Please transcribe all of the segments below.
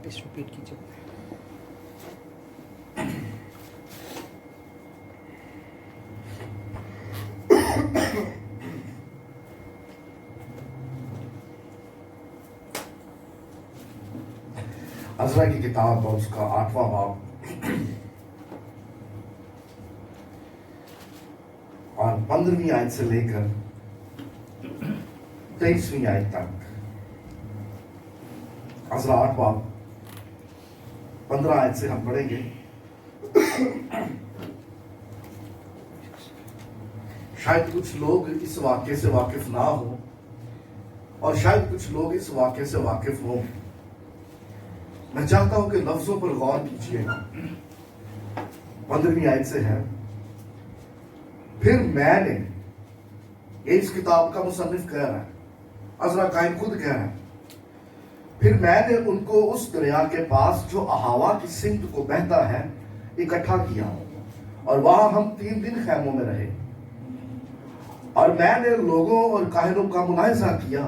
واپس ریپیٹ کیجیے. عزرا کی کتاب اور اس کا 8واں باب اور 15ویں آیت سے لے کر 23ویں آیت تک. عزرا 8 باب 15 آیت سے ہم پڑھیں گے. شاید کچھ لوگ اس واقعے سے واقف نہ ہوں اور شاید کچھ لوگ اس واقعے سے واقف ہوں. میں چاہتا ہوں کہ لفظوں پر غور کیجیے گا. 15ویں آیت سے ہے، پھر میں نے، یہ اس کتاب کا مصنف کہہ رہا ہے، عزرا قائم خود کہہ رہا ہے، پھر میں نے ان کو اس دریا کے پاس جو اہاوا کی سمت کو بہتا ہے اکٹھا کیا اور وہاں ہم 3 دن خیموں میں رہے. اور میں نے لوگوں اور کاہنوں کا ملاحظہ کیا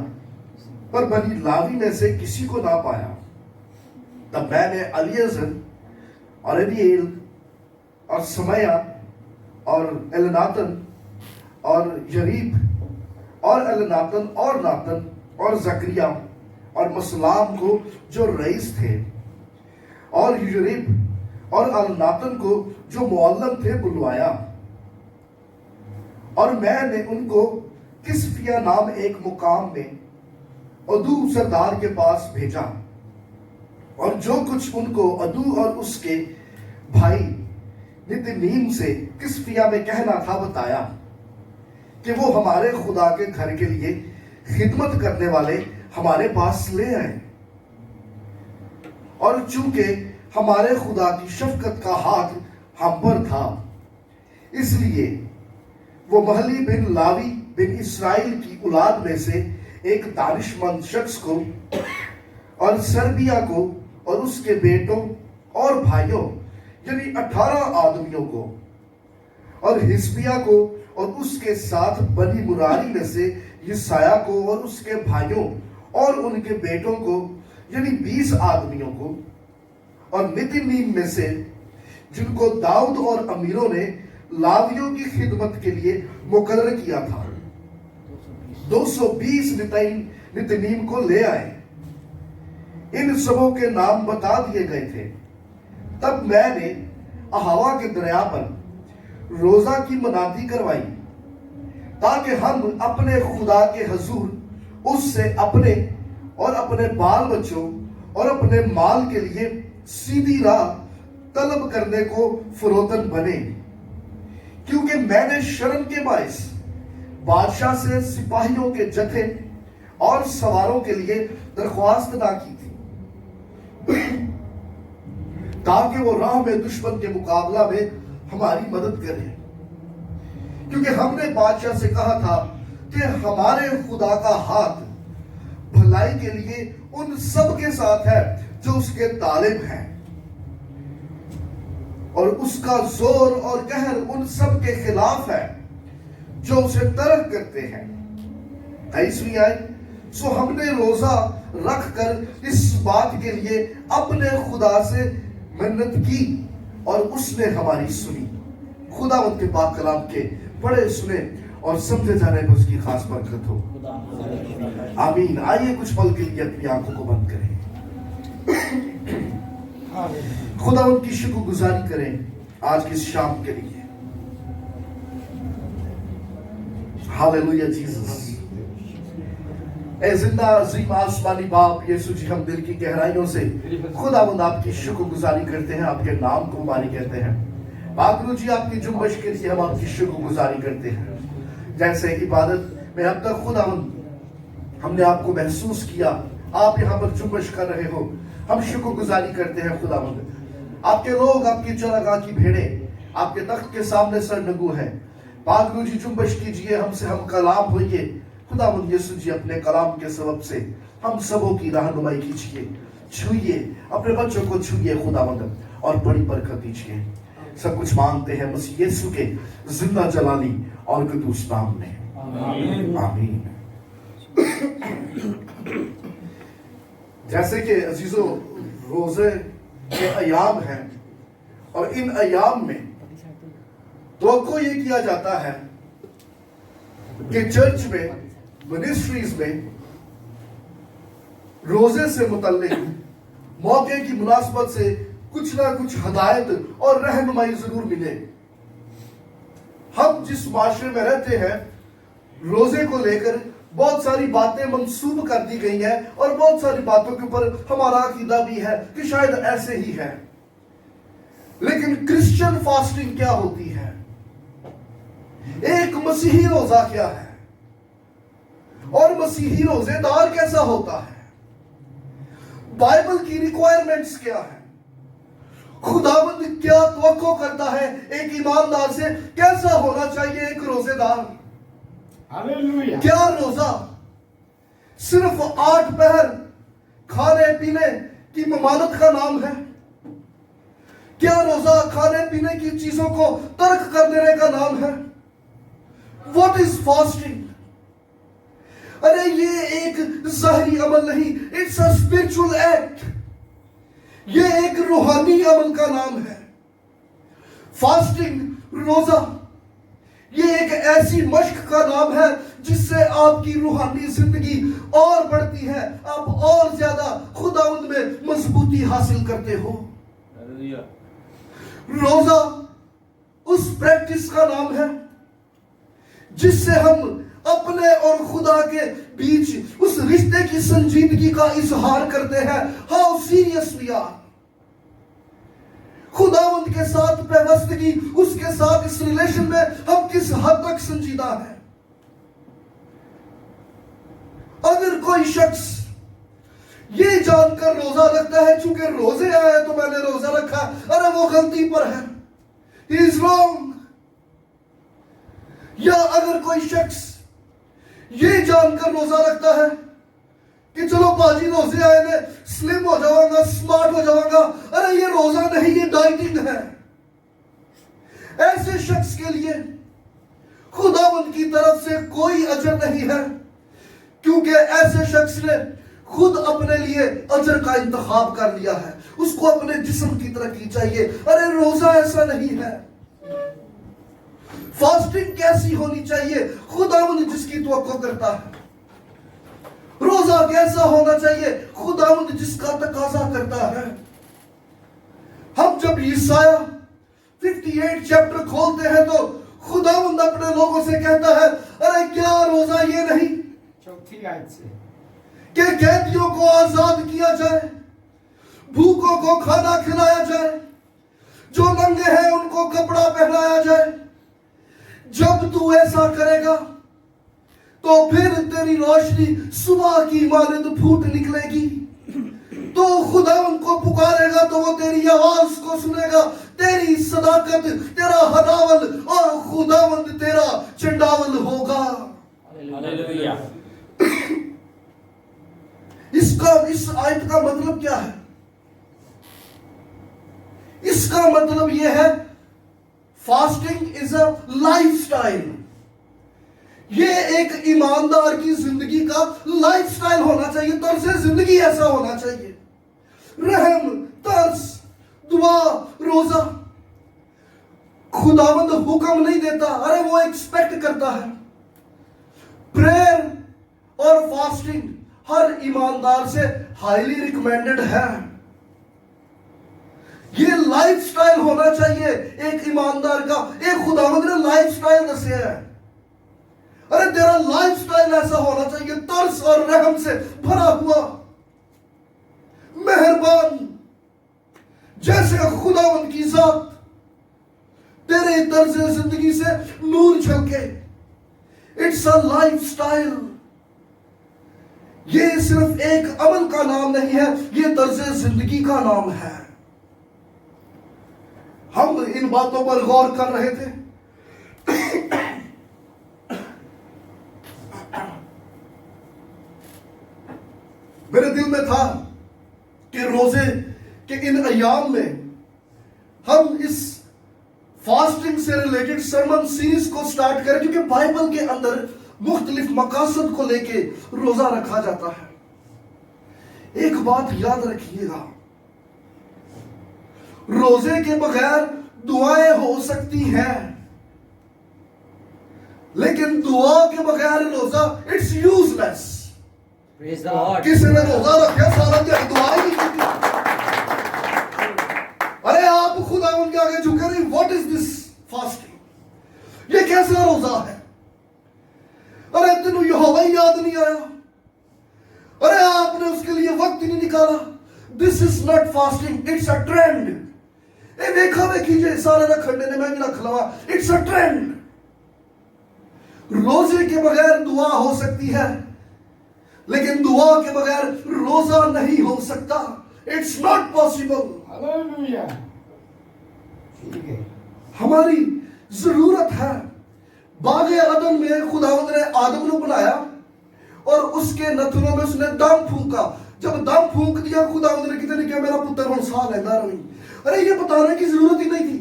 پر بنی لاوی میں سے کسی کو نہ پایا. تب میں نے الیعزر اور ابیل اور سمیہ اور الناتن اور یریب اور الناتن اور ناتن اور زکریہ اور مسلام کو جو رئیس تھے اور یریب اور الناتن کو جو معلم تھے بلوایا. اور میں نے ان کو کسفیہ نام ایک مقام میں عدو سردار کے پاس بھیجا اور جو کچھ ان کو عدو اور اس کے بھائی نتنیم سے کسفیہ میں کہنا تھا بتایا کہ وہ ہمارے خدا کے گھر کے لیے خدمت کرنے والے ہمارے پاس لے آئے. اور چونکہ ہمارے خدا کی شفقت کا ہاتھ ہم پر تھا، اس لیے وہ مہلی بن لاوی بن اسرائیل کی اولاد میں سے ایک دانش مند شخص کو اور سربیا کو اور اس کے بیٹوں اور بھائیوں یعنی 18 آدمیوں کو اور حسبیہ کو اور اس کے ساتھ بنی مراری میں سے یسایہ کو اور اس کے بھائیوں اور ان کے بیٹوں کو یعنی 20 آدمیوں کو اور نتنیم میں سے جن کو داؤد اور امیروں نے لاویوں کی خدمت کے لیے مقرر کیا تھا 220 نتنیم کو لے آئے. ان سبوں کے نام بتا دیے گئے تھے. تب میں نے اہاوا کے دریا پر روزہ کی منادی کروائی تاکہ ہم اپنے خدا کے حضور اس سے اپنے اور اپنے بال بچوں اور اپنے مال کے لیے سیدھی راہ طلب کرنے کو فروتن بنے. کیونکہ میں نے شرم کے باعث بادشاہ سے سپاہیوں کے جتھے اور سواروں کے لیے درخواست نہ کی تھی تاکہ وہ راہ میں دشمن کے مقابلہ میں ہماری مدد کرے. کیونکہ ہم نے بادشاہ سے کہا تھا کہ ہمارے خدا کا ہاتھ بھلائی کے لیے ان سب کے ساتھ ہے جو اس کے طالب ہیں، اور اس کا زور اور قہر ان سب کے خلاف ہے جو اسے ترک کرتے ہیں. 23ویں آیت، سو ہم نے روزہ رکھ کر اس بات کے لیے اپنے خدا سے منت کی اور اس نے ہماری سنی. خدا ان کے پاک کلام کے پڑھے سنے اور سمجھے جانے پر اس کی خاص برکت ہو. آمین. آئیے کچھ پل کے لیے اپنی آنکھوں کو بند کریں. خدا ان کی شکر گزاری کریں آج کی اس شام کے لیے. Hallelujah Jesus. اے زندہ عظیم آسمانی باپ یسوع جی، ہم دل کی گہرائیوں سے خداوند آپ کی شکر گزاری کرتے ہیں، آپ کے نام کو مبارک کہتے ہیں. پاک روح جی، آپ کی جنبش کے لیے ہم آپ کی شکر گزاری کرتے ہیں. جیسے عبادت میں اب تک خداوند ہم نے آپ کو محسوس کیا، آپ یہاں پر جنبش کر رہے ہو، ہم شکر گزاری کرتے ہیں. خداوند آپ کے لوگ، آپ کی چراگاہ کی بھیڑیں آپ کے تخت کے سامنے سرنگو ہیں. پاک روح جی، جنبش کیجئے، ہم سے ہم کلام ہوئیے. خداوند یسوع جی، اپنے کلام کے سبب سے ہم سبوں کی رہنمائی کیجئے. چھوئیے اپنے بچوں کو، چھوئیے خداوند، اور بڑی برکت دیجئے. سب کچھ مانگتے ہیں مسیح یسوع کے زندہ جلالی اور قدوس نام میں، آمین. جیسے کہ عزیزو روزے کے ایام ہیں اور ان ایام میں توقع یہ کیا جاتا ہے کہ چرچ میں منسٹریز میں روزے سے متعلق موقع کی مناسبت سے کچھ نہ کچھ ہدایت اور رہنمائی ضرور ملے. ہم جس معاشرے میں رہتے ہیں روزے کو لے کر بہت ساری باتیں منسوب کر دی گئی ہیں اور بہت ساری باتوں کے اوپر ہمارا عقیدہ بھی ہے کہ شاید ایسے ہی ہے. لیکن کرسچن فاسٹنگ کیا ہوتی ہے؟ ایک مسیحی روزہ کیا ہے؟ اور مسیحی روزے دار کیسا ہوتا ہے؟ بائبل کی ریکوائرمنٹس کیا ہے؟ خداوند کیا توقع کرتا ہے ایک ایماندار سے؟ کیسا ہونا چاہیے ایک روزے دار؟ ہاللیلویہ. کیا روزہ صرف 8 پہر کھانے پینے کی ممانعت کا نام ہے؟ کیا روزہ کھانے پینے کی چیزوں کو ترک کر دینے کا نام ہے؟ What is fasting? ارے یہ ایک ظاہری عمل نہیں, it's a spiritual act. یہ ایک روحانی عمل کا نام ہے. فاسٹنگ, روزہ, یہ ایک ایسی مشق کا نام ہے جس سے آپ کی روحانی زندگی اور بڑھتی ہے, آپ اور زیادہ خداوند میں مضبوطی حاصل کرتے ہو. روزہ اس پریکٹس کا نام ہے جس سے ہم اپنے اور خدا کے بیچ اس رشتے کی سنجیدگی کا اظہار کرتے ہیں. How serious we are. خداوند کے ساتھ پیوستگی, اس کے ساتھ اس ریلیشن میں ہم کس حد تک سنجیدہ ہیں. اگر کوئی شخص یہ جان کر روزہ رکھتا ہے چونکہ روزے آئے تو میں نے روزہ رکھا, ارے وہ غلطی پر ہے, he is wrong. یا اگر کوئی شخص یہ جان کر روزہ رکھتا ہے کہ چلو باجی روزے آئے نے, سلم ہو جاؤں گا, سمارٹ ہو جاؤں گا, ارے یہ روزہ نہیں, یہ ڈائٹنگ ہے. ایسے شخص کے لیے خداوند کی طرف سے کوئی اجر نہیں ہے, کیونکہ ایسے شخص نے خود اپنے لیے اجر کا انتخاب کر لیا ہے. اس کو اپنے جسم کی ترقی چاہیے. ارے روزہ ایسا نہیں ہے. فاسٹنگ کیسی ہونی چاہیے؟ خداوند جس کی توقع کرتا ہے. روزہ کیسا ہونا چاہیے؟ خداوند جس کا تقاضا کرتا ہے. ہم جب یسایہ 58 چیپٹر کھولتے ہیں تو خداوند اپنے لوگوں سے کہتا ہے, ارے کیا روزہ یہ نہیں 4 آیت سے کہ قیدیوں کو آزاد کیا جائے, بھوکوں کو کھانا کھلایا جائے, جو ننگے ہیں ان کو کپڑا پہنایا جائے. جب تو ایسا کرے گا تو پھر تیری روشنی صبح کی مانند پھوٹ نکلے گی. تو خداوند کو پکارے گا تو وہ تیری آواز کو سنے گا. تیری صداقت تیرا ہداول اور خداوند تیرا چنڈاول ہوگا. ہاللیلویہ. اس آیت کا مطلب کیا ہے؟ اس کا مطلب یہ ہے fasting is a life style. یہ ایک ایماندار کی زندگی کا لائف سٹائل ہونا چاہیے, طرز زندگی ایسا ہونا چاہیے. رحم, ترس, دعا, روزہ. خداوند حکم نہیں دیتا, ارے وہ ایکسپیکٹ کرتا ہے. پریئر اور فاسٹنگ ہر ایماندار سے ہائیلی ریکمینڈڈ ہے. یہ لائف سٹائل ہونا چاہیے ایک ایماندار کا. ایک خداوند نے لائف سٹائل دسیا ہے. ارے تیرا لائف سٹائل ایسا ہونا چاہیے, ترس اور رحم سے بھرا ہوا, مہربان, جیسے خداوند کی ذات تیرے طرز زندگی سے نور جھلکے. It's a life style. یہ صرف ایک عمل کا نام نہیں ہے, یہ طرز زندگی کا نام ہے. ہم ان باتوں پر غور کر رہے تھے. میرے دل میں تھا کہ روزے کے ان ایام میں ہم اس فاسٹنگ سے ریلیٹڈ سرمن سیریز کو سٹارٹ کریں, کیونکہ بائبل کے اندر مختلف مقاصد کو لے کے روزہ رکھا جاتا ہے. ایک بات یاد رکھیے گا, روزے کے بغیر دعائیں ہو سکتی ہیں، لیکن دعا کے بغیر روزہ it's useless. Praise the Lord. کسی نے روزہ رکھا سارا دن دعا ہی نہیں کی. ارے آپ خدا ان کے آگے جھکے نہیں. What is this fasting? یہ کیسا روزہ ہے؟ ارے تینوں یہوہ ہی یاد نہیں آیا؟ ارے آپ نے اس کے لیے وقت ہی نہیں نکالا. This is not fasting, it's a trend. اے دیکھا میں کیجئے سارے رکھنے نے میں بھی رکھ لوا. It's a trend. روزے کے بغیر دعا ہو سکتی ہے، لیکن دعا کے بغیر روزہ نہیں ہو سکتا. It's not possible. Hallelujah. ٹھیک ہے. ہماری ضرورت ہے. باغ عدن میں خداوند نے آدم کو بنایا اور اس کے نتنوں میں اس نے دم پھونکا. جب دم پھونک دیا خداوند نے کہتے کہ میرا پتر ہن سا لینا نہیں. ارے یہ بتانے کی ضرورت ہی نہیں تھی.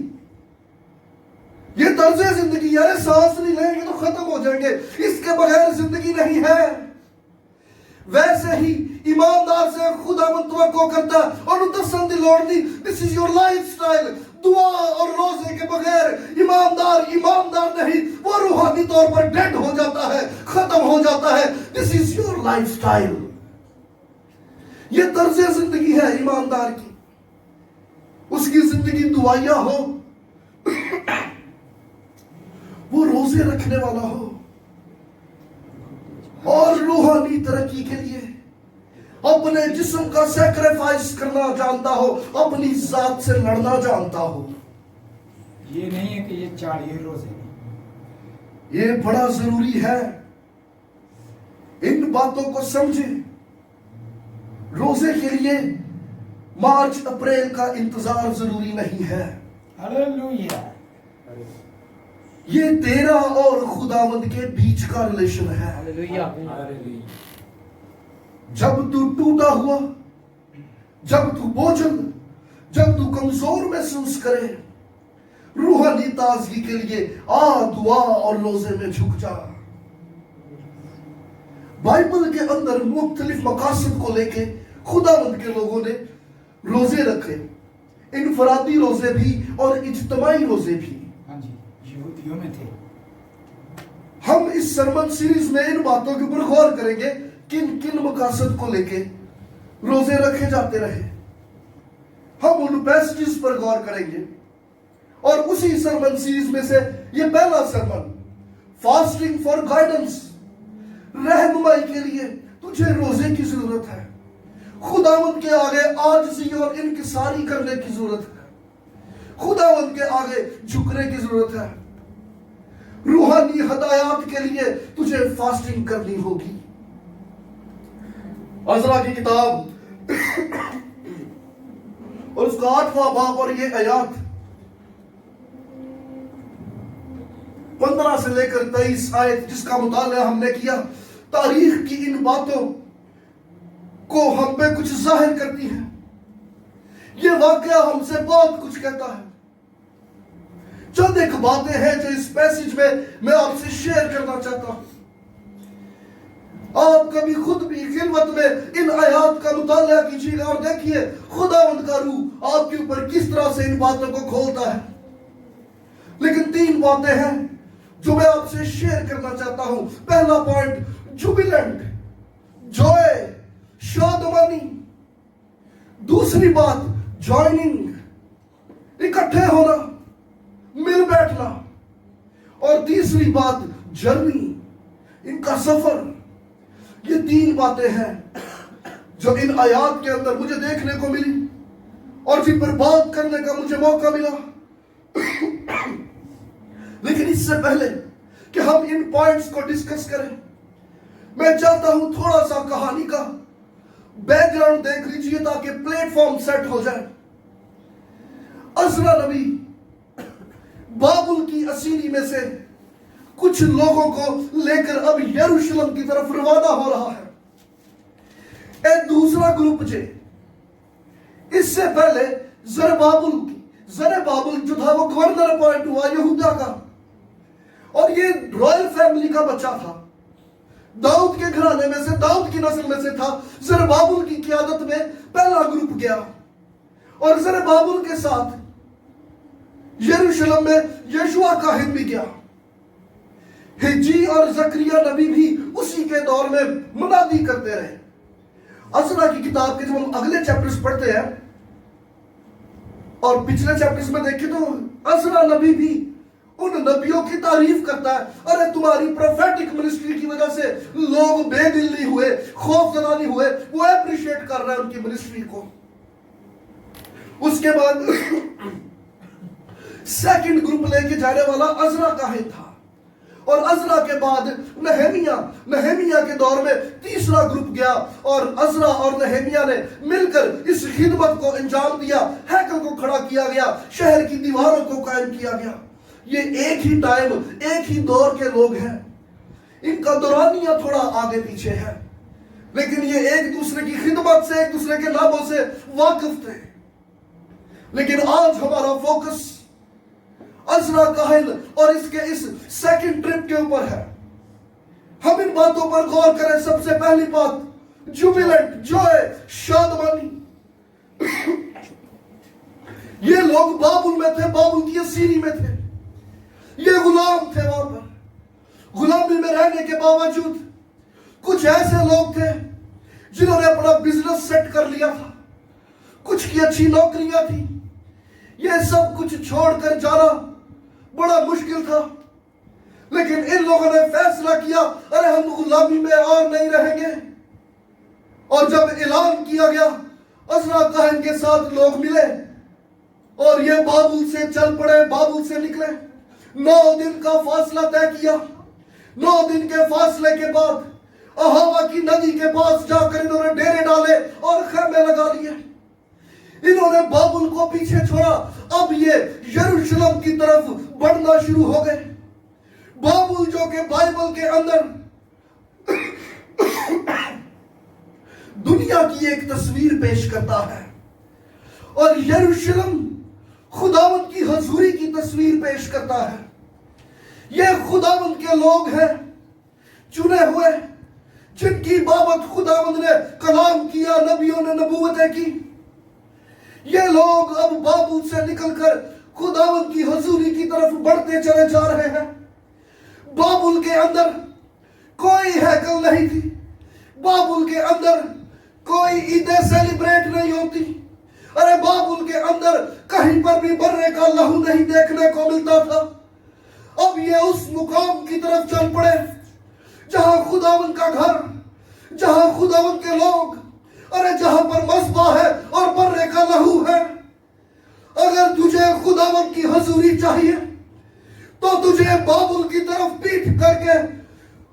یہ طرز زندگی ہے. ارے سانس نہیں لیں گے تو ختم ہو جائیں گے. اس کے بغیر زندگی نہیں ہے. ویسے ہی ایماندار سے خداوند توقع کرتا اور دسن دی لوڑ دی. دس از یور لائف سٹائل. دعا اور روزے کے بغیر ایماندار نہیں. وہ روحانی طور پر ڈیڈ ہو جاتا ہے، ختم ہو جاتا ہے. دس از یور لائف سٹائل. یہ طرز زندگی ہے ایماندار کی. اس کی زندگی دعائیا ہو، وہ روزے رکھنے والا ہو اور روحانی ترقی کے لیے اپنے جسم کا سیکریفائس کرنا جانتا ہو، اپنی ذات سے لڑنا جانتا ہو. یہ نہیں ہے کہ یہ 40 روزے. یہ بڑا ضروری ہے. ان باتوں کو سمجھیں. روزے کے لیے مارچ اپریل کا انتظار ضروری نہیں ہے. Hallelujah. یہ تیرا اور خداوند کے بیچ کا ریلیشن ہے. Hallelujah. جب تو ٹوٹا ہوا، جب تو بوجھل، جب تو کمزور محسوس کرے، روحانی تازگی کے لیے آ دعا اور روزے میں جھک جا. بائبل کے اندر مختلف مقاصد کو لے کے خداوند کے لوگوں نے روزے رکھے. انفرادی روزے بھی اور اجتماعی روزے بھی. ہاں جی، یہودیوں میں تھے. ہم اس سرمن سیریز میں ان باتوں کے اوپر غور کریں گے کن کن مقاصد کو لے کے روزے رکھے جاتے رہے. ہم ان پیسجز پر غور کریں گے اور اسی سرمن سیریز میں سے یہ پہلا سرمن فاسٹنگ فار گائیڈنس، رہنمائی کے لیے تجھے روزے کی ضرورت ہے. خداوند کے آگے عاجزی اور انکساری کرنے کی ضرورت ہے. خداوند کے آگے جھکنے کی ضرورت ہے. روحانی ہدایات کے لیے تجھے فاسٹنگ کرنی ہوگی. عزرا کی کتاب اور اس کا 8واں باب اور یہ آیات 15 سے لے کر 23 آیت جس کا مطالعہ ہم نے کیا، تاریخ کی ان باتوں کو ہم پہ کچھ ظاہر کرتی ہے. یہ واقعہ ہم سے بہت کچھ کہتا ہے. چند ایک باتیں ہیں جو اس پیسج میں آپ سے شیئر کرنا چاہتا ہوں. آپ کبھی خود بھی خلوت میں ان آیات کا مطالعہ کیجیے گا اور دیکھیے خداوند کا روح آپ کے اوپر کس طرح سے ان باتوں کو کھولتا ہے. لیکن 3 باتیں ہیں جو میں آپ سے شیئر کرنا چاہتا ہوں. پہلا پوائنٹ، جوبیلنٹ، جوئے، شادمانی. دوسری بات جوائننگ، اکٹھے ہونا، مل بیٹھنا. اور تیسری بات جرنی، ان کا سفر. یہ 3 باتیں ہیں جو ان آیات کے اندر مجھے دیکھنے کو ملی اور جن پر بات کرنے کا مجھے موقع ملا. لیکن اس سے پہلے کہ ہم ان پوائنٹس کو ڈسکس کریں، میں چاہتا ہوں تھوڑا سا کہانی کا بیک گراؤنڈ دیکھ لیجئے تاکہ پلیٹ فارم سیٹ ہو جائے. عزرا نبی بابل کی اسیری میں سے کچھ لوگوں کو لے کر اب یروشلم کی طرف روانہ ہو رہا ہے. ایک دوسرا گروپ جے اس سے پہلے زربابل جو تھا وہ گورنر اپوائنٹ ہوا یہودا کا، اور یہ رائل فیملی کا بچہ تھا. داؤد کے گھرانے میں سے، داؤد کی نسل میں سے تھا. زربابل کی قیادت میں پہلا گروپ گیا اور زربابل کے ساتھ یروشلم میں یشوع کاہن بھی گیا. حجی اور زکریا نبی بھی اسی کے دور میں منادی کرتے رہے. عزرا کی کتاب کے جب ہم اگلے چیپٹرز پڑھتے ہیں اور پچھلے چیپٹرز میں دیکھیں تو عزرا نبی بھی ان نبیوں کی تعریف کرتا ہے. ارے تمہاری پروفیٹک منسٹری کی وجہ سے لوگ بے دل نہیں ہوئے, خوف زدہ نہیں ہوئے. وہ اپریشیٹ کر رہا ہے ان کی منسٹری کو. اس کے بعد سیکنڈ گروپ لے کے جانے والا عزرا کاہن تھا, اور عزرا کے بعد نہیمیہ کے دور میں تیسرا گروپ گیا, اور عزرا اور نہیمیہ نے مل کر اس خدمت کو انجام دیا. ہیکل کو کھڑا کیا گیا, شہر کی دیواروں کو قائم کیا گیا. یہ ایک ہی ٹائم, ایک ہی دور کے لوگ ہیں. ان کا دورانیہ تھوڑا آگے پیچھے ہے, لیکن یہ ایک دوسرے کی خدمت سے, ایک دوسرے کے ناموں سے واقف تھے. لیکن آج ہمارا فوکس عزرا کاہن اور اس کے اس سیکنڈ ٹرپ کے اوپر ہے. ہم ان باتوں پر غور کریں. سب سے پہلی بات جوبیلنٹ, جوائے, شادمانی. یہ لوگ بابل میں تھے, بابل کی اسیری میں تھے. یہ غلام تھے وہاں پر. غلامی میں رہنے کے باوجود کچھ ایسے لوگ تھے جنہوں نے اپنا بزنس سیٹ کر لیا تھا, کچھ کی اچھی نوکریاں تھی. یہ سب کچھ چھوڑ کر جانا بڑا مشکل تھا, لیکن ان لوگوں نے فیصلہ کیا ارے ہم غلامی میں اور نہیں رہیں گے. اور جب اعلان کیا گیا, عزرا کاہن کے ساتھ لوگ ملے اور یہ بابل سے چل پڑے, بابل سے نکلے. 9 دن کا فاصلہ طے کیا. 9 دن کے فاصلے کے بعد اہاوا کی ندی کے پاس جا کر انہوں نے ڈیرے ڈالے اور خیمے لگا لیے. انہوں نے بابل کو پیچھے چھوڑا. اب یہ یروشلم کی طرف بڑھنا شروع ہو گئے. بابل جو کہ بائبل کے اندر دنیا کی ایک تصویر پیش کرتا ہے, اور یروشلم خداوند کی حضوری کی تصویر پیش کرتا ہے. یہ خداوند کے لوگ ہیں, چنے ہوئے, جن کی بابت خداوند نے کلام کیا, نبیوں نے نبوتیں کی. یہ لوگ اب بابل سے نکل کر خداوند کی حضوری کی طرف بڑھتے چلے جا رہے ہیں. بابل کے اندر کوئی ہیکل نہیں تھی. بابل کے اندر کوئی عیدیں سیلیبریٹ نہیں ہوتی. ارے بابل کے اندر کہیں پر بھی برے کا لہو نہیں دیکھنے کو ملتا تھا. اب یہ اس مقام کی طرف چل پڑے جہاں خداوند کا گھر, جہاں خداوند کے لوگ, ارے جہاں پر مذبح ہے اور برے کا لہو ہے. اگر تجھے خداوند کی حضوری چاہیے تو تجھے بابل کی طرف پیٹ کر کے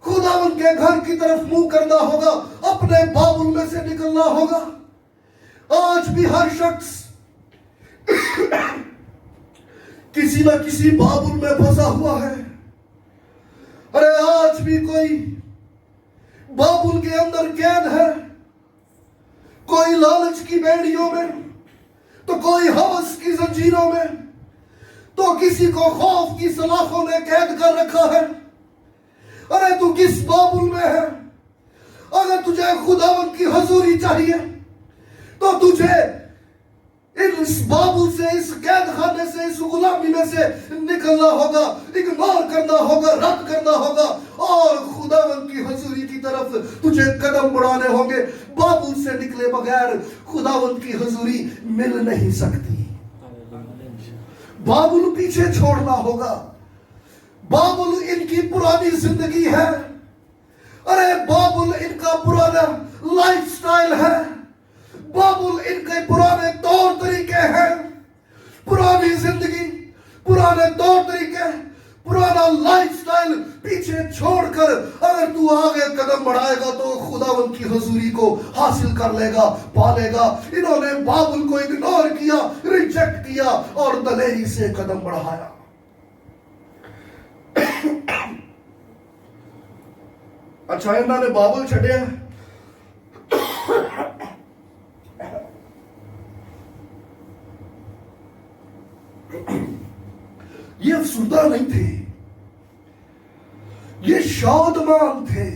خداوند کے گھر کی طرف منہ کرنا ہوگا, اپنے بابل میں سے نکلنا ہوگا. آج بھی ہر شخص کسی نہ کسی بابل میں پھنسا ہوا ہے. ارے آج بھی کوئی بابل کے اندر قید ہے, کوئی لالچ کی بیڑیوں میں, تو کوئی ہوس کی زنجیروں میں, تو کسی کو خوف کی سلاخوں نے قید کر رکھا ہے. ارے تو کس بابل میں ہے؟ اگر تجھے خداوند کی حضوری چاہیے تو تجھے اس بابل سے, اس قید خانے سے, اس غلامی میں سے نکلنا ہوگا, اگنور کرنا ہوگا, رد کرنا ہوگا, اور خداوند کی حضوری کی طرف تجھے قدم بڑھانے ہوں گے. بابل سے نکلے بغیر خداوند کی حضوری مل نہیں سکتی. بابل پیچھے چھوڑنا ہوگا. بابل ان کی پرانی زندگی ہے. ارے بابل ان کا پرانا لائف سٹائل ہے. بابل ان کے پرانے طور طریقے ہیں. پرانی زندگی, پرانے طور طریقے, پرانا لائف سٹائل پیچھے چھوڑ کر اگر تو آگے قدم بڑھائے گا تو خداوند کی حضوری کو حاصل کر لے گا, پالے گا. انہوں نے بابل کو اگنور کیا, ریجیکٹ کیا اور دلیری سے قدم بڑھایا. اچھا انہوں نے بابل چھڑیا, یہ افسردہ نہیں تھے, یہ شادمان تھے.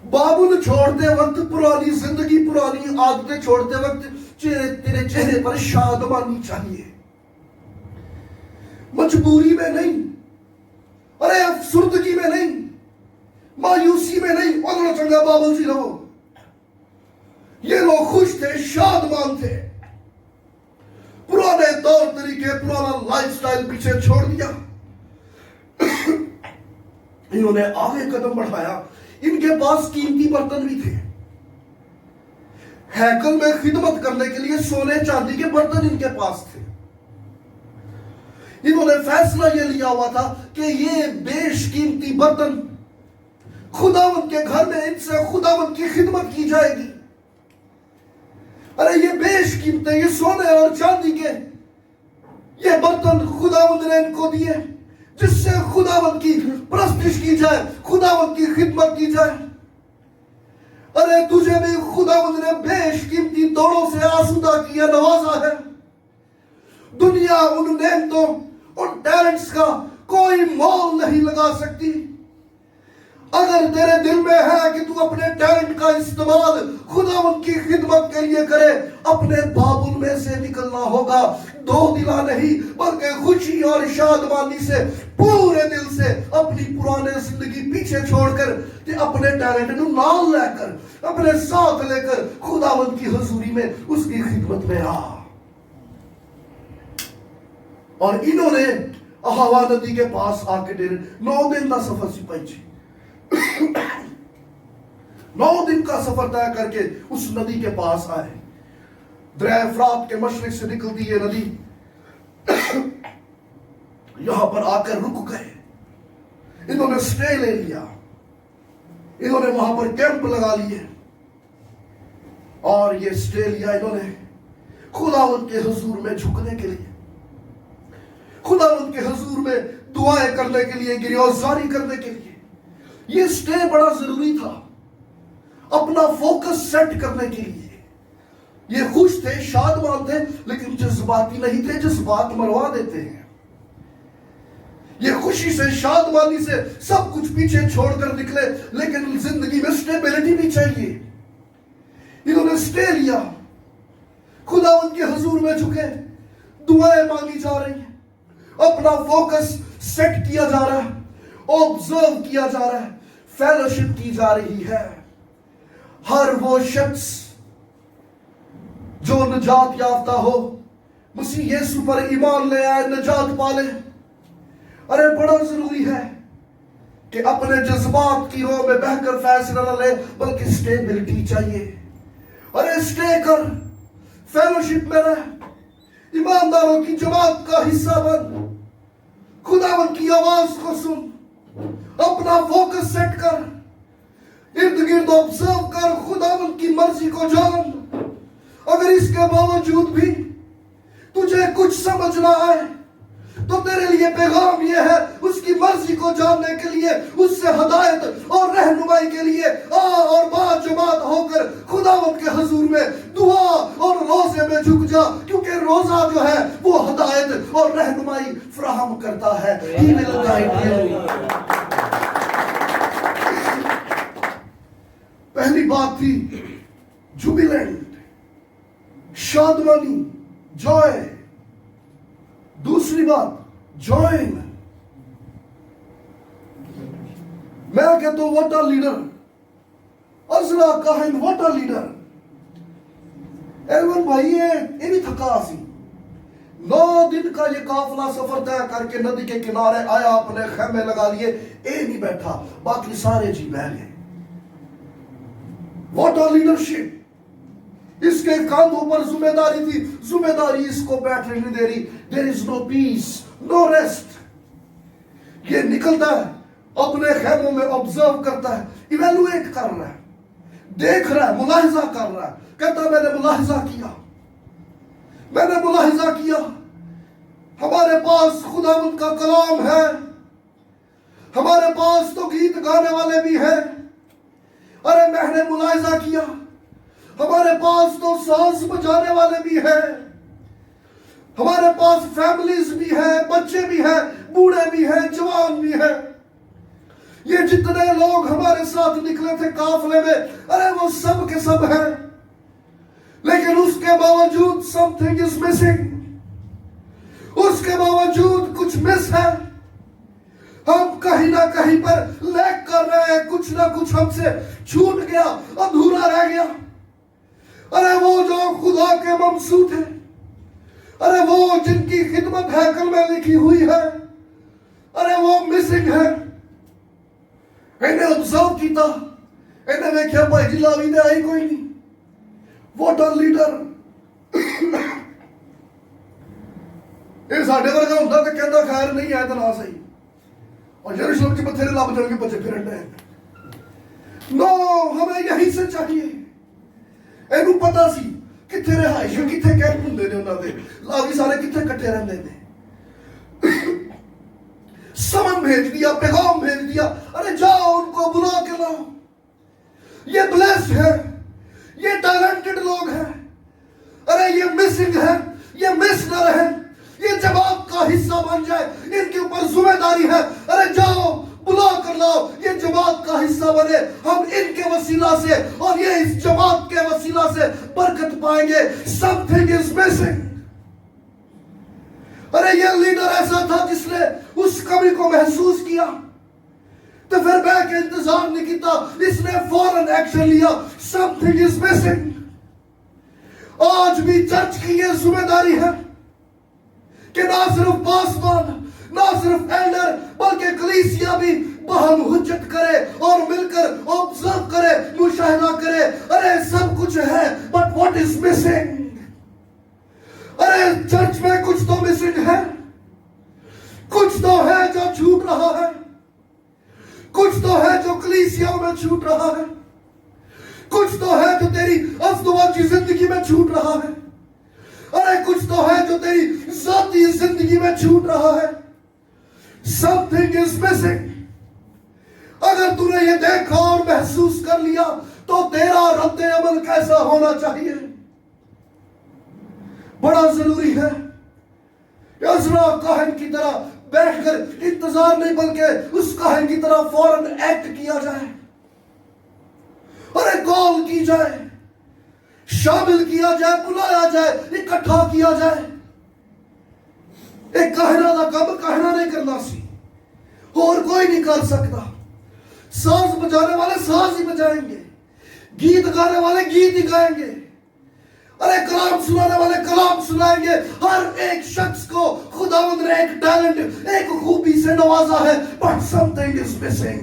بابل چھوڑتے وقت پرانی زندگی, پرانے پرانی عادتیں چھوڑتے وقت تیرے چہرے پر شادمانی چاہیے، مجبوری میں نہیں، ارے افسردگی میں نہیں، مایوسی میں نہیں۔ اور چنگا بابل سی رہو، یہ لوگ خوش تھے، شادمان تھے، پرانے طور طریقے، پرانا لائف سٹائل پیچھے چھوڑ دیا، انہوں نے آگے قدم بڑھایا۔ ان کے پاس قیمتی برتن بھی تھے، ہیکل میں خدمت کرنے کے لیے سونے چاندی کے برتن ان کے پاس تھے۔ انہوں نے فیصلہ یہ لیا ہوا تھا کہ یہ بیش قیمتی برتن خداوند کے گھر میں ان سے خداوند کی خدمت کی جائے گی۔ ارے یہ بیش قیمتی، یہ سونے اور چاندی کے یہ برتن خداوند نے ان کو دیے، جس سے خداوند کی پرستش کی جائے، خداوند کی خدمت کی جائے۔ ارے تجھے بھی خداوند نے بیش قیمتی دوڑوں سے آسودہ کیا، نوازا ہے۔ دنیا ان نعمتوں، ان ٹیلنٹس کا کوئی مول نہیں لگا سکتی۔ اگر تیرے دل میں ہے کہ تو اپنے ٹیلنٹ کا استعمال خداوند کی خدمت کے لیے کرے، اپنے بابل میں سے نکلنا ہوگا، دو دلا نہیں بلکہ خوشی اور شادمانی سے پورے دل سے اپنی پرانے زندگی پیچھے چھوڑ کر کہ اپنے ٹیلنٹ نو نال لے کر، اپنے ساتھ لے کر خداوند کی حضوری میں اس کی خدمت میں آ۔ اور انہوں نے اہوا ندی کے پاس آ کے 9 دن کا سفر سپاہی جی 9 دن کا سفر طے کر کے اس ندی کے پاس آئے۔ دریائے فرات کے مشرق سے نکلتی یہ ندی یہاں پر آ کر رک گئے۔ انہوں نے سٹے لے لیا، انہوں نے وہاں پر کیمپ لگا لیے، اور یہ سٹے لیا انہوں نے خداوند کے حضور میں جھکنے کے لیے، خداوند کے حضور میں دعائیں کرنے کے لیے، گریوزاری کرنے کے لیے۔ یہ سٹے بڑا ضروری تھا اپنا فوکس سیٹ کرنے کے لیے۔ یہ خوش تھے، شادمان تھے، لیکن جذباتی نہیں تھے، جذبات مروا دیتے ہیں۔ یہ خوشی سے، شادمانی سے سب کچھ پیچھے چھوڑ کر نکلے، لیکن زندگی میں سٹیبلٹی بھی چاہیے۔ انہوں نے سٹے لیا، خداوند کے حضور میں جھکے، دعائیں مانگی جا رہی ہیں، اپنا فوکس سیٹ کیا جا رہا ہے، آبزرو کیا جا رہا ہے، فیلوشپ کی جا رہی ہے۔ ہر وہ شخص جو نجات یافتہ ہو، مسیح یسوع پر ایمان لے آئے، نجات پالے۔ ارے بڑا ضروری ہے کہ اپنے جذبات کی رو میں بہ کر فیصلہ نہ لے، بلکہ سٹیبلٹی چاہیے۔ ارے سٹے کر، فیلوشپ میں رہ، ایمانداروں کی جماعت کا حصہ بن، خداوند کی آواز کو سن، اپنا فوکس سیٹ کر، ارد گرد آبزرو کر، خداوند کی مرضی کو جان۔ اگر اس کے باوجود بھی تجھے کچھ سمجھ نہ آئے تو تیرے لیے پیغام یہ ہے، اس کی مرضی کو جاننے کے لیے، اس سے ہدایت اور رہنمائی کے لیے آ اور با جماعت ہو کر خداوند کے حضور میں دعا اور روزے میں جھک جا، کیونکہ روزہ جو ہے وہ ہدایت اور رہنمائی فراہم کرتا ہے۔ He will guide you۔ پہلی بات تھی جوبیلنٹ، شادمانی، جوائے۔ دوسری بات جوائن۔ میں کہتا ہوں واٹ اے لیڈر، عزرا کاہن واٹ اے لیڈر۔ ایون بھائی یہ بھی تھکا سی، 9 دن کا یہ قافلہ سفر طے کر کے ندی کے کنارے آیا، اپنے خیمے لگا لیے، نہیں بیٹھا، باقی سارے جی بہ گئے۔ What a leadership. اس کے کاندھوں پر ذمہ داری تھی، ذمہ داری اس کو بیٹھنے نہیں دے رہی۔ There is no peace, no rest۔ یہ نکلتا ہے، اپنے خیموں میں آبزرو کرتا ہے، ایویلویٹ کر رہا ہے، دیکھ رہا ہے، ملاحظہ کر رہا ہے۔ کہتا ہے میں نے ملاحظہ کیا، میں نے ملاحظہ کیا، ہمارے پاس خداوند کا کلام ہے، ہمارے پاس تو گیت گانے والے بھی ہیں۔ ارے میں نے ملاحظہ کیا، ہمارے پاس تو ساز بجانے والے بھی ہیں، ہمارے پاس فیملیز بھی ہیں، بچے بھی ہیں، بوڑھے بھی ہیں، جوان بھی ہیں۔ یہ جتنے لوگ ہمارے ساتھ نکلے تھے قافلے میں، ارے وہ سب کے سب ہیں۔ لیکن اس کے باوجود something is missing. اس کے باوجود کچھ مس ہے. ہم کہیں نہ کہیں پر لیک کر رہے ہیں, کچھ نہ کچھ ہم سے چھوٹ گیا, ادھورا رہ گیا. ارے وہ جو خدا کے ممسوط ہیں, ارے وہ جن کی خدمت ہیکل میں لکھی ہوئی ہے, ارے وہ مسنگ ہے. انہیں آبزرو کیتا, انہیں دیکھا بھائی جی لاوی دے آئی کوئی نہیں, واٹر لیڈر یہ ساڈے ورگا ہوندا تے کہندا خیر نہیں آیا تے نہ صحیح, اور یروشلم کے بتھیرے لب جان کے بچے پھرن ڈے. نو, ہمیں یہی سے چاہیے. اینو پتا سی کتھے رہائش کتھے کیمپ ہوندے نے انہاں دے, لاوی سارے کتھے کٹھے رہندے نے. سمن بھیج دیا, پیغام بھیج دیا, ارے جاؤ ان کو بلا کے لاؤ. یہ بلیسڈ ہے, یہ ٹیلنٹڈ لوگ ہیں, ارے یہ مسنگ ہے, یہ مس نہ رہے, یہ جماعت کا حصہ بن جائے, ان کے اوپر ذمہ داری ہے. ارے جاؤ بلا کر لاؤ, یہ جماعت کا حصہ بنے, ہم ان کے وسیلہ سے اور یہ اس جماعت کے وسیلہ سے برکت پائیں گے. Something is missing. ارے یہ لیڈر ایسا تھا جس نے اس کمی کو محسوس کیا تو پھر بیٹھ کے انتظار نہیں کیتا, اس نے فوراً ایکشن لیا. Something is missing. آج بھی چرچ کی یہ ذمہ داری ہے کہ نہ صرف پاسبان, نہ صرف ایلڈر, بلکہ کلیسیا بھی باہم حجت کرے اور مل کر آبزرو کرے, مشاہدہ کرے. ارے سب کچھ ہے, but what is missing? Array church میں کچھ تو مسنگ ہے, کچھ تو ہے جو چھوٹ رہا ہے, کچھ تو ہے جو کلیسیا میں چھوٹ رہا ہے, کچھ تو ہے جو تیری ازدواج کی زندگی میں چھوٹ رہا ہے, ارے کچھ تو ہے جو تیری ذاتی زندگی میں چھوٹ رہا ہے. Something is missing. اگر تو نے یہ دیکھا اور محسوس کر لیا تو تیرا رد عمل کیسا ہونا چاہیے؟ بڑا ضروری ہے. عزرا کاہن کی طرح بیٹھ کر انتظار نہیں, بلکہ اس کاہن کی طرح فوراً ایکٹ کیا جائے, ارے کال کی جائے, شامل کیا جائے, بلایا جائے, اکٹھا کیا جائے. ایک کہنا دا کام کہنا نہیں کرنا سی, اور کوئی نہیں کر سکتا. ساز بجانے والے ساز ہی بجائیں گے, گیت گانے والے گیت ہی گائیں گے, ارے کلام سنانے والے کلام سنائیں گے. ہر ایک شخص کو خداوند نے ایک ٹیلنٹ, ایک خوبی سے نوازا ہے. But something is missing.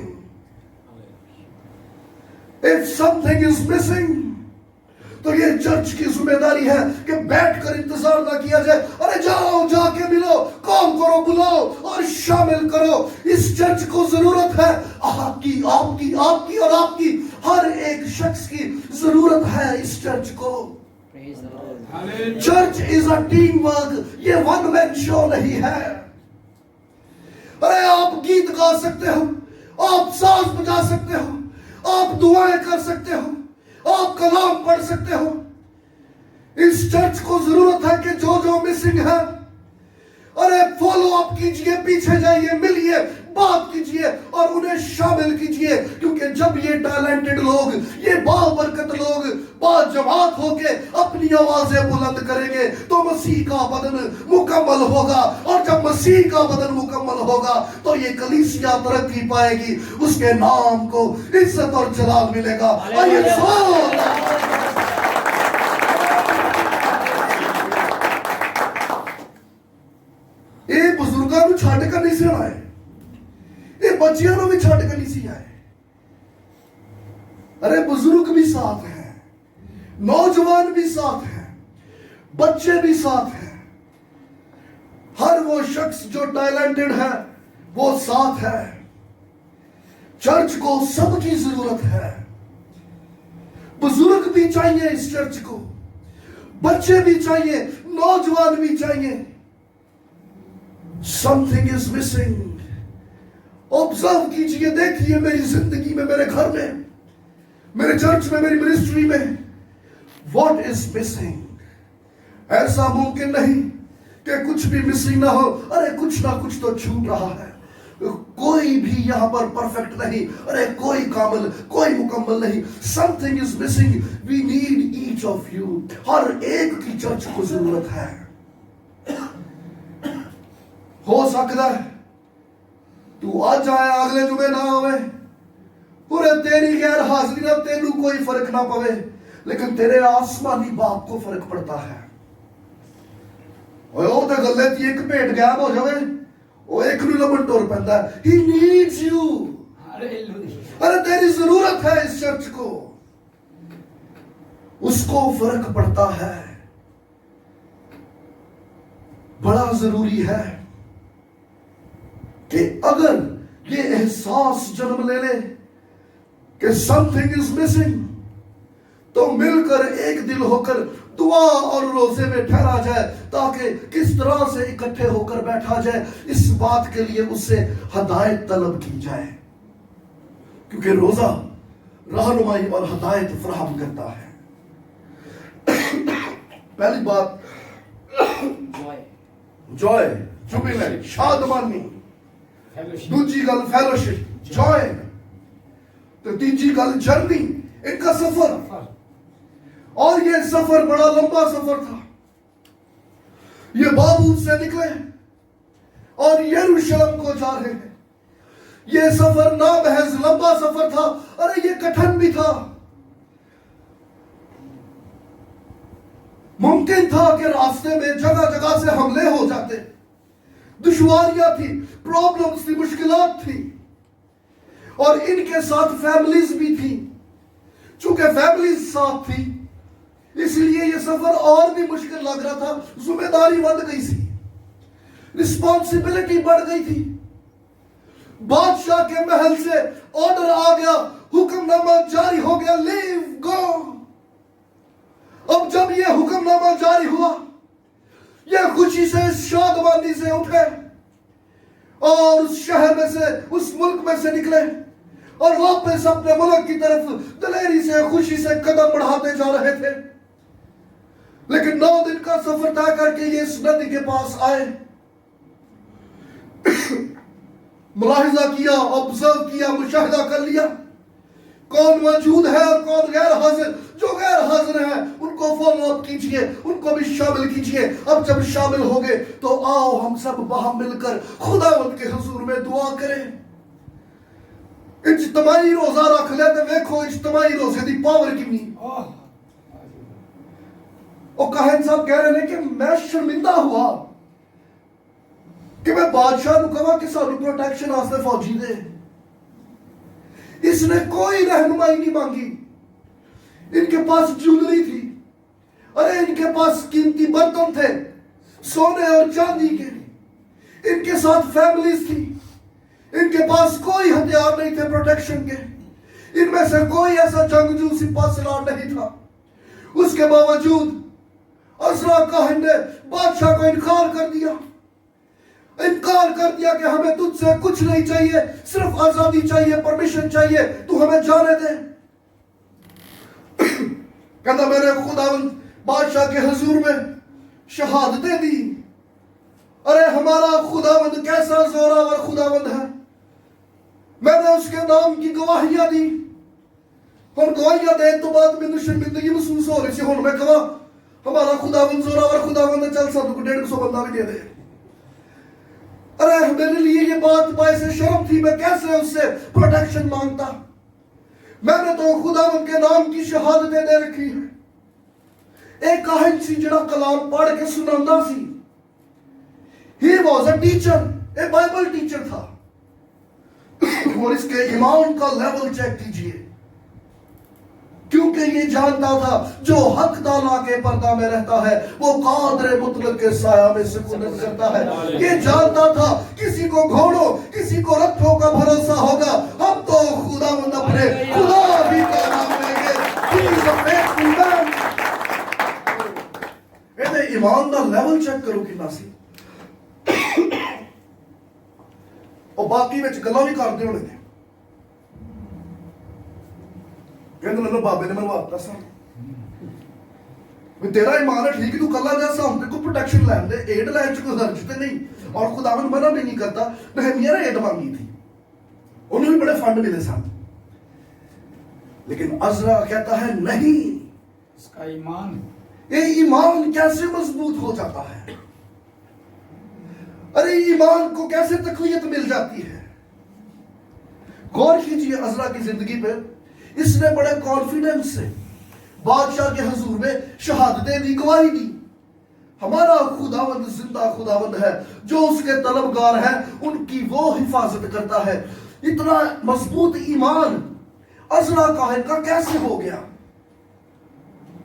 If something is missing, تو یہ چرچ کی ذمہ داری ہے کہ بیٹھ کر انتظار نہ کیا جائے. ارے جاؤ, جا کے ملو, کام کرو, بلاؤ اور شامل کرو. اس چرچ کو ضرورت ہے آپ کی, آپ کی, آپ کی اور آپ کی, ہر ایک شخص کی ضرورت ہے اس چرچ کو. Church is a team work, یہ ون مین شو نہیں ہے. ارے آپ گیت گا سکتے ہو, آپ ساز بجا سکتے ہو, آپ دعائیں کر سکتے ہو, آپ کلام پڑھ سکتے ہو. اس چرچ کو ضرورت ہے کہ جو جو مسنگ ہے, ارے فالو اپ کیجئے, پیچھے جائیے, ملیے, بات کیجئے اور انہیں شامل کیجئے. کیونکہ جب یہ ٹیلنٹڈ لوگ, یہ بابرکت لوگ باجماعت ہو کے اپنی آوازیں بلند کریں گے تو مسیح کا بدن مکمل ہوگا. اور جب مسیح کا بدن مکمل ہوگا تو یہ کلیسیا ترقی پائے گی, اس کے نام کو عزت اور جلال ملے گا. آئیے یہ بزرگاں نو چھڈ کے نہیں سی آئے, یہ بچیاں نو بھی چھڈ کے نہیں سی آئے. ارے بزرگ بھی ساتھ ہیں, نوجوان بھی ساتھ ہیں, بچے بھی ساتھ ہیں. ہر وہ شخص جو ٹیلنٹڈ ہے وہ ساتھ ہے. چرچ کو سب کی ضرورت ہے. بزرگ بھی چاہیے اس چرچ کو, بچے بھی چاہیے, نوجوان بھی چاہیے. Something is missing. Observe کیجئے, دیکھیے میری زندگی میں, میرے گھر میں, میرے چرچ میں, میری منسٹری میں. What is missing? ایسا ممکن نہیں کہ کچھ بھی مسنگ نہ ہو. ارے کچھ نہ کچھ تو چھوٹ رہا ہے. کوئی بھی یہاں پر پرفیکٹ نہیں, ارے کوئی کامل, کوئی مکمل نہیں. something is missing. we need each of you. ہر ایک کی چرچ کو ضرورت ہے. ہو سکتا ہے تو آج آئے اگلے جمعے نہ ہوئے, پورے تیری غیر حاضری نہ تینوں کوئی فرق نہ پوے, لیکن تیرے آسمانی باپ کو فرق پڑتا ہے. وہ تے گلے تھی ایک پیٹ غائب ہو جائے, وہ ایک نو لبن ٹور پہندا ہے. He needs you. ارے تیری ضرورت ہے اس چرچ کو, اس کو فرق پڑتا ہے. بڑا ضروری ہے کہ اگر یہ احساس جنم لے لے کہ something is missing, تو مل کر ایک دل ہو کر دعا اور روزے میں ٹھہرا جائے, تاکہ کس طرح سے اکٹھے ہو کر بیٹھا جائے اس بات کے لیے اس سے ہدایت طلب کی جائے, کیونکہ روزہ رہنمائی اور ہدایت فراہم کرتا ہے. پہلی بات جوائے, جوبیلنٹ, شادمانی. دوسری گل فیلوشپ, جوائے. تو تیسری گل جرنی, ان کا سفر. اور یہ سفر بڑا لمبا سفر تھا. یہ بابل سے نکلے اور یروشلم کو جا رہے ہیں. یہ سفر نہ محض لمبا سفر تھا, ارے یہ کٹھن بھی تھا. ممکن تھا کہ راستے میں جگہ جگہ سے حملے ہو جاتے, دشواریاں تھی, پرابلمز تھی, مشکلات تھی, اور ان کے ساتھ فیملیز بھی تھی. چونکہ فیملیز ساتھ تھی اس لیے یہ سفر اور بھی مشکل لگ رہا تھا. ذمہ داری بڑھ گئی تھی, رسپانسبلٹی بڑھ گئی تھی. بادشاہ کے محل سے آرڈر آ گیا, حکم نامہ جاری ہو گیا, لیو گو. اب جب یہ حکم نامہ جاری ہوا, یہ خوشی سے, شادمانی سے اٹھے اور اس شہر میں سے, اس ملک میں سے نکلے اور واپس اپنے ملک کی طرف دلیری سے, خوشی سے قدم بڑھاتے جا رہے تھے. لیکن 9 دن کا سفر طے کر کے یہ اس ندی کے پاس آئے. ملاحظہ کیا, آبزرو کیا, مشاہدہ کر لیا کون موجود ہے اور کون غیر حاضر. جو غیر حاضر ہیں ان کو فالو اپ کیجئے, ان کو بھی شامل کیجئے. اب جب شامل ہو گئے تو آؤ ہم سب باہم مل کر خداوند کے حضور میں دعا کریں. اجتماعی روزہ رکھ لیتے, دیکھو اجتماعی روزے دی پاور کتنی. اور کاہن صاحب کہہ رہے ہیں کہ میں شرمندہ ہوا کہ میں بادشاہ نو کہا کہ سانو پروٹیکشن واسطے فوجی دے. اس نے کوئی رہنمائی نہیں مانگی. ان کے پاس جولری تھی, ارے ان کے پاس قیمتی برتن تھے سونے اور چاندی کے, ان کے ساتھ فیملیز تھی, ان کے پاس کوئی ہتھیار نہیں تھے پروٹیکشن کے, ان میں سے کوئی ایسا جنگجو سپاہ سالار نہیں تھا. اس کے باوجود عزرا کاہن نے بادشاہ کو انکار کر دیا کہ ہمیں تجھ سے کچھ نہیں چاہیے, صرف آزادی چاہیے, پرمیشن چاہیے, تو ہمیں جانے دے. کہتا میں نے خداوند بادشاہ کے حضور میں شہادتیں دی. ارے ہمارا خداوند کیسا زوراور خداوند ہے. میں نے اس کے نام کی گواہیاں دی, اور گواہیاں دے تو بعد میں شرمندگی محسوس ہو رہی تھی. اور میں کہا ہمارا خداوند زوراور خداوند ہے, چل سب کو 150 بندہ بھی دے دے. ارے میرے لیے یہ بات باعث شرم تھی, میں کیسے اس سے پروٹیکشن مانگتا. میں نے تو خداوند کے نام کی شہادتیں دے رکھی ہیں. ایک کاہن سی جڑا کلام پڑھ کے سناندا سی. He was a teacher, a Bible teacher تھا. اور اس کے ایمان کا لیول چیک کیجئے, کیونکہ یہ جانتا تھا جو حق تعالیٰ کے پردہ میں رہتا ہے وہ قادر مطلق کے سایہ میں سکونت کرتا ہے. یہ جانتا تھا کسی کو گھوڑوں, کسی کو رتھوں کا بھروسہ ہوگا, ہم تو خداوند اپنے خدا بھی کا نام لیں گے. He is a faithful man. ایمان دا لیول چیک کرو کتنا سی. اور باقی وچ گلاں بھی کردے ہونے نے. کہندے نے بابے نے مینوں آتا سا تیرا ایمان ہے ٹھیک, تو کلا جیسا ہوں تے کو پروٹیکشن لین دے, ایڈ لین چ کوئی حرج تے نہیں. اور خداوند منع بھی نہیں کرتا. نہمیا نے اینٹ مانگی تھی, انہوں نے بڑے فنڈ ملے سن, لیکن عزرا کہتا ہے نہیں, اس کا ایمان یہ ایمان کیسے مضبوط ہو جاتا ہے, ارے ایمان کو کیسے تقویت مل جاتی ہے. غور کیجئے عزرا کی زندگی پہ, اس نے بڑے کانفیڈنس سے بادشاہ کے حضور میں شہادتیں دی, گواہی دی. ہمارا خداوند زندہ خداوند ہے, جو اس کے طلبگار ہیں ان کی وہ حفاظت کرتا ہے. اتنا مضبوط ایمان عزرا کاہن کا کیسے ہو گیا؟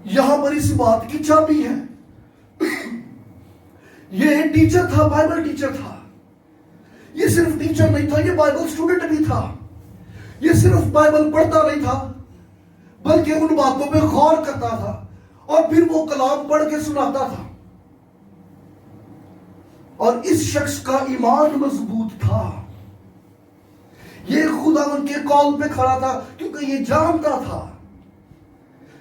یہاں پر اس بات کی چابی ہے. یہ ٹیچر تھا, بائبل ٹیچر تھا. یہ صرف ٹیچر نہیں تھا, یہ بائبل اسٹوڈنٹ بھی تھا. یہ صرف بائبل پڑھتا نہیں تھا, بلکہ ان باتوں پہ غور کرتا تھا اور پھر وہ کلام پڑھ کے سناتا تھا. اور اس شخص کا ایمان مضبوط تھا. یہ خداوند کے قول پہ کھڑا تھا, کیونکہ یہ جانتا تھا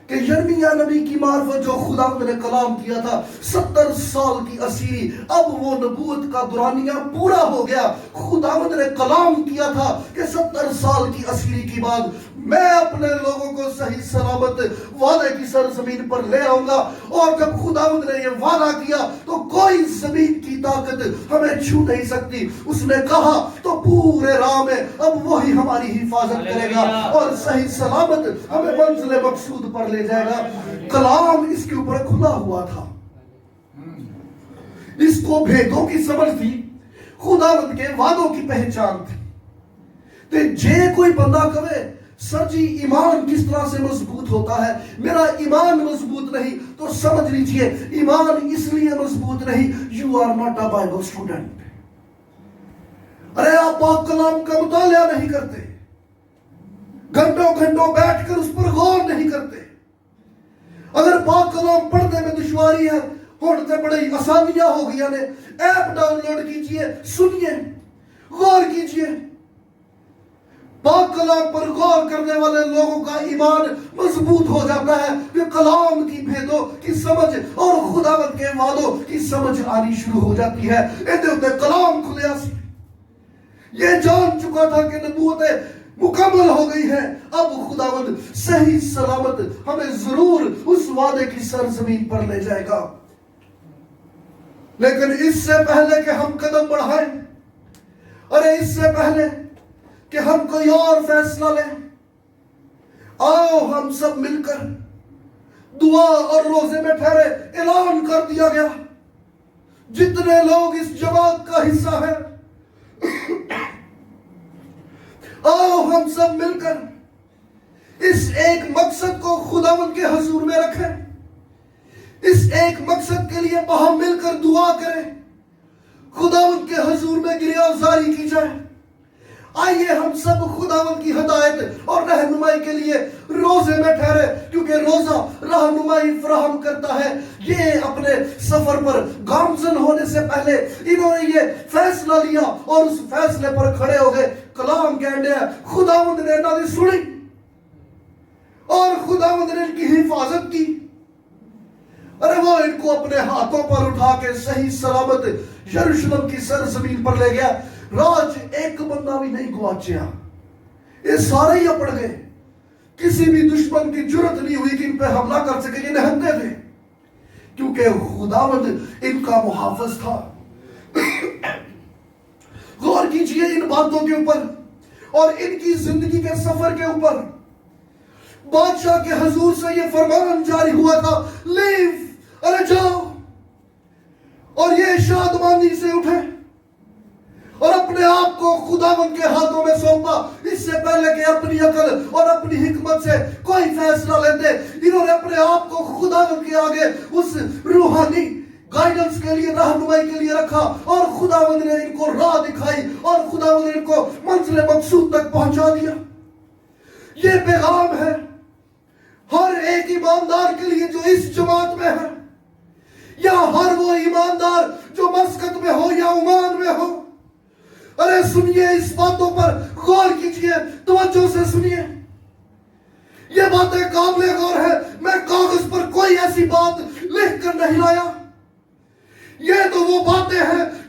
کہ یرمیا نبی کی معرفت جو خداوند نے کلام کیا تھا, 70 سال کی اسیری, اب وہ نبوت کا دورانیہ پورا ہو گیا. خداوند نے کلام کیا تھا کہ 70 سال کی اسیری کے بعد میں اپنے لوگوں کو صحیح سلامت وعدے کی سرزمین پر لے آؤں گا. اور جب خداوند نے یہ وعدہ کیا تو کوئی زمین کی طاقت ہمیں چھو نہیں سکتی. اس نے کہا تو پورے راہ میں اب وہی ہماری حفاظت کرے گا اور صحیح سلامت ہمیں منزل مقصود پر لے جائے گا. کلام اس کے اوپر کھلا ہوا تھا. اس کو بھیدوں کی سمجھ تھی, خداوند کے وعدوں کی پہچان تھی. تے جے کوئی بندہ کہے سر جی ایمان کس طرح سے مضبوط ہوتا ہے, میرا ایمان مضبوط نہیں, تو سمجھ لیجئے ایمان اس لیے مضبوط نہیں, you are not a Bible student. ارے آپ پاک کلام کا مطالعہ نہیں کرتے, گھنٹوں گھنٹوں بیٹھ کر اس پر غور نہیں کرتے. اگر پاک کلام پڑھنے میں دشواری ہے, ہوتے بڑی آسانیاں ہو گئی نے, ایپ ڈاؤن لوڈ کیجئے, سنیے, غور کیجئے. پاک کلام پر غور کرنے والے لوگوں کا ایمان مضبوط ہو جاتا ہے کہ کلام کی بھیدوں کی سمجھ اور خداوند کے وعدوں کی سمجھ آنی شروع ہو جاتی ہے. ادھر کلام کھلیا سی, یہ جان چکا تھا کہ نبوتیں مکمل ہو گئی ہے, اب خداوند صحیح سلامت ہمیں ضرور اس وعدے کی سرزمین پر لے جائے گا. لیکن اس سے پہلے کہ ہم قدم بڑھائیں, ارے اس سے پہلے کہ ہم کوئی اور فیصلہ لیں, آؤ ہم سب مل کر دعا اور روزے میں ٹھہرے. اعلان کر دیا گیا, جتنے لوگ اس جماعت کا حصہ ہیں, آؤ ہم سب مل کر اس ایک مقصد کو خداوند کے حضور میں رکھیں, اس ایک مقصد کے لیے باہم مل کر دعا کریں, خداوند کے حضور میں گریہزاری کی جائے. آئیے ہم سب خداوند کی ہدایت اور رہنمائی کے لیے روزے میں ٹھہرے, کیونکہ روزہ رہنمائی فراہم کرتا ہے. یہ اپنے سفر پر گامزن ہونے سے پہلے انہوں نے یہ فیصلہ لیا اور اس فیصلے پر کھڑے ہو گئے. کلام کہنے ہیں خداوند نے انہوں نے سنی اور خداوند نے ان کی حفاظت کی. ارے وہ ان کو اپنے ہاتھوں پر اٹھا کے صحیح سلامت یروشلم کی سرزمین پر لے گیا. راج ایک بندہ بھی نہیں گواچیا, یہ سارے ہی اپڑ گئے. کسی بھی دشمن کی جرت نہیں ہوئی کہ ان پہ حملہ کر سکے. یہ نہتے تھے کیونکہ خداوند ان کا محافظ تھا. غور کیجئے ان باتوں کے اوپر اور ان کی زندگی کے سفر کے اوپر. بادشاہ کے حضور سے یہ فرمان جاری ہوا تھا, لیو, ارے جاؤ, اور یہ شادمانی سے اٹھے اور اپنے آپ کو خداوند کے ہاتھوں میں سونپا. اس سے پہلے کہ اپنی عقل اور اپنی حکمت سے کوئی فیصلہ لیتے, انہوں نے اپنے آپ کو خداوند کے آگے اس روحانی گائیڈنس کے لیے, رہنمائی کے لیے رکھا, اور خداوند نے ان کو راہ دکھائی اور خداوند نے ان کو منزل مقصود تک پہنچا دیا. یہ پیغام ہے ہر ایک ایماندار کے لیے جو اس جماعت میں ہے, یا ہر وہ ایماندار جو مسکت میں ہو یا عمان میں ہو. ارے سنیے, اس باتوں پر غور کیجئے, توجہ سے سنیے. یہ باتیں قابل غور ہے. میں کاغذ پر کوئی ایسی بات لکھ کر نہیں لایا. یہ تو وہ باتیں ہیں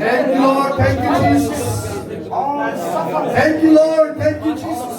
Thank you Lord, thank you Jesus, thank you Lord, thank you Jesus।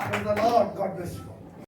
Praise the Lord, God bless you.